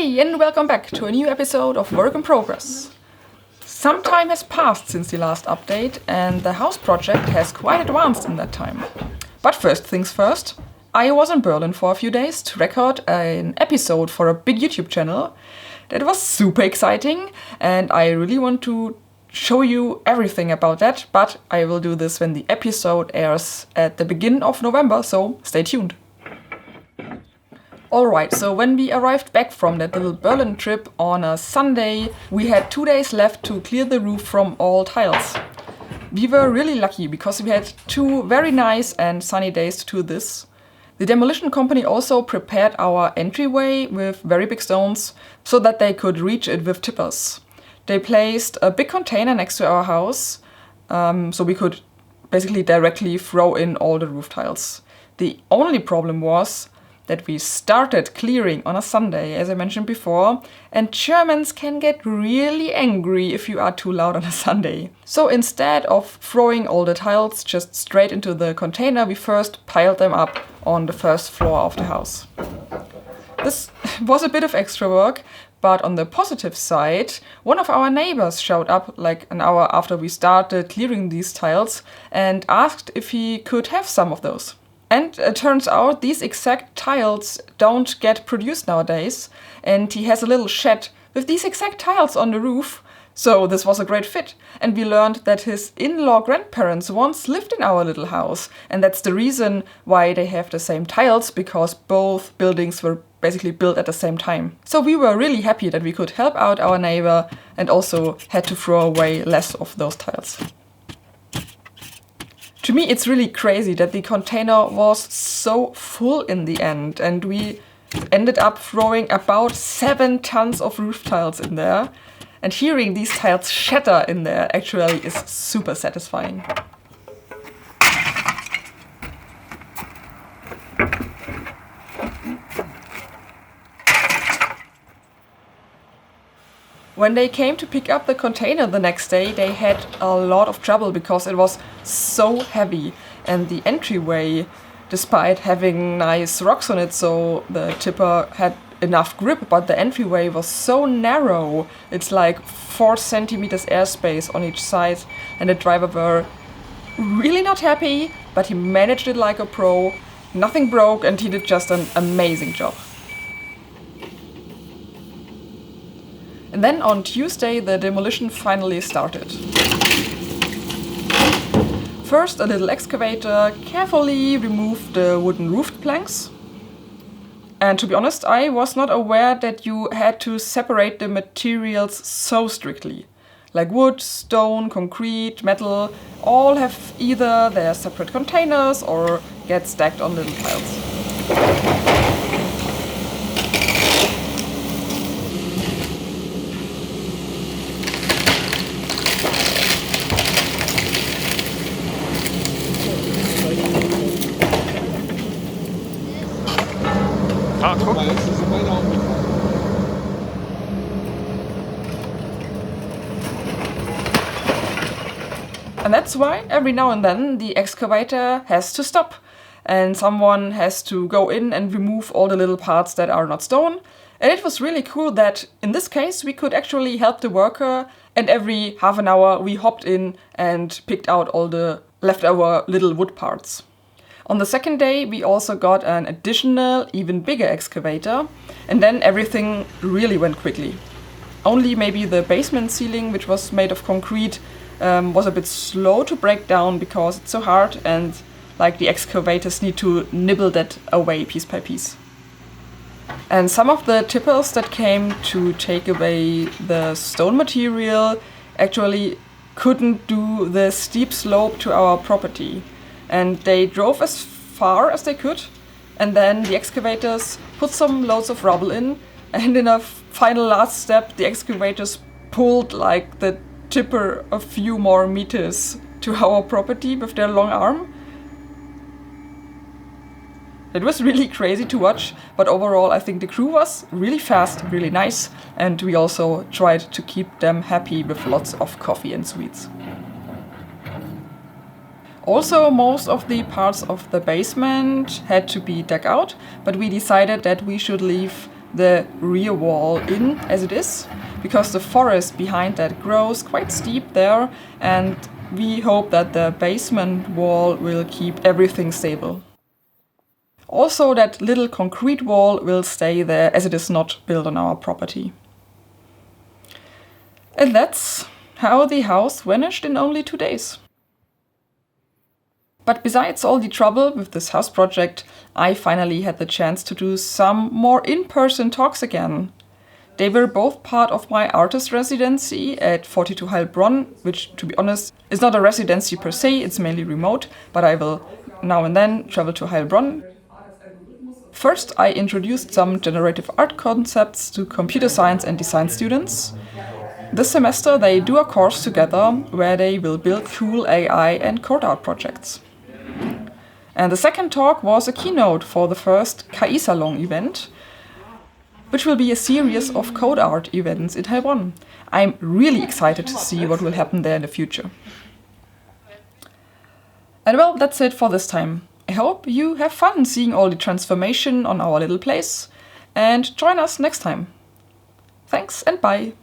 Hey, and welcome back to a new episode of Work in Progress. Some time has passed since the last update, and the house project has quite advanced in that time. But first things first, I was in Berlin for a few days to record an episode for a big YouTube channel. That was super exciting, and I really want to show you everything about that, but I will do this when the episode airs at the beginning of November, so stay tuned. Alright, so when we arrived back from that little Berlin trip on a Sunday, we had 2 days left to clear the roof from all tiles. We were really lucky because we had 2 very nice and sunny days to do this. The demolition company also prepared our entryway with very big stones so that they could reach it with tippers. They placed a big container next to our house, so we could basically directly throw in all the roof tiles. The only problem was that we started clearing on a Sunday, as I mentioned before, and Germans can get really angry if you are too loud on a Sunday. So instead of throwing all the tiles just straight into the container, we first piled them up on the first floor of the house. This was a bit of extra work, but on the positive side, one of our neighbors showed up like an hour after we started clearing these tiles and asked if he could have some of those. And it turns out these exact tiles don't get produced nowadays, and he has a little shed with these exact tiles on the roof, so this was a great fit. And we learned that his in-law grandparents once lived in our little house, and that's the reason why they have the same tiles, because both buildings were basically built at the same time. So we were really happy that we could help out our neighbor and also had to throw away less of those tiles. To me, it's really crazy that the container was so full in the end, and we ended up throwing about 7 tons of roof tiles in there. And hearing these tiles shatter in there actually is super satisfying. When they came to pick up the container the next day, they had a lot of trouble because it was so heavy. And the entryway, despite having nice rocks on it, so the tipper had enough grip, but the entryway was so narrow. It's like 4 centimeters airspace on each side, and the driver were really not happy, but he managed it like a pro. Nothing broke, and he did just an amazing job. And then on Tuesday, the demolition finally started. First, a little excavator carefully removed the wooden roof planks. And to be honest, I was not aware that you had to separate the materials so strictly. Like wood, stone, concrete, metal, all have either their separate containers or get stacked on little tiles. And that's why every now and then the excavator has to stop and someone has to go in and remove all the little parts that are not stone. And it was really cool that in this case we could actually help the worker, and every half an hour we hopped in and picked out all the leftover little wood parts. On the second day we also got an additional, even bigger excavator, and then everything really went quickly. Only maybe the basement ceiling, which was made of concrete, was a bit slow to break down because it's so hard, and like the excavators need to nibble that away piece by piece. And some of the tippers that came to take away the stone material actually couldn't do the steep slope to our property. And they drove as far as they could, and then the excavators put some loads of rubble in, and in a final last step the excavators pulled like the tipper a few more meters to our property with their long arm. It was really crazy to watch, but overall I think the crew was really fast, really nice, and we also tried to keep them happy with lots of coffee and sweets. Also, most of the parts of the basement had to be dug out, but we decided that we should leave the rear wall in as it is, because the forest behind that grows quite steep there, and we hope that the basement wall will keep everything stable. Also, that little concrete wall will stay there as it is not built on our property. And that's how the house vanished in only 2 days. But besides all the trouble with this house project, I finally had the chance to do some more in-person talks again. They were both part of my artist residency at 42 Heilbronn, which, to be honest, is not a residency per se, it's mainly remote, but I will now and then travel to Heilbronn. First, I introduced some generative art concepts to computer science and design students. This semester they do a course together where they will build cool AI and code art projects. And the second talk was a keynote for the first KI Salon event, which will be a series of code art events in Heilbronn. I'm really excited to see what will happen there in the future. And well, that's it for this time. I hope you have fun seeing all the transformation on our little place, and join us next time. Thanks and bye!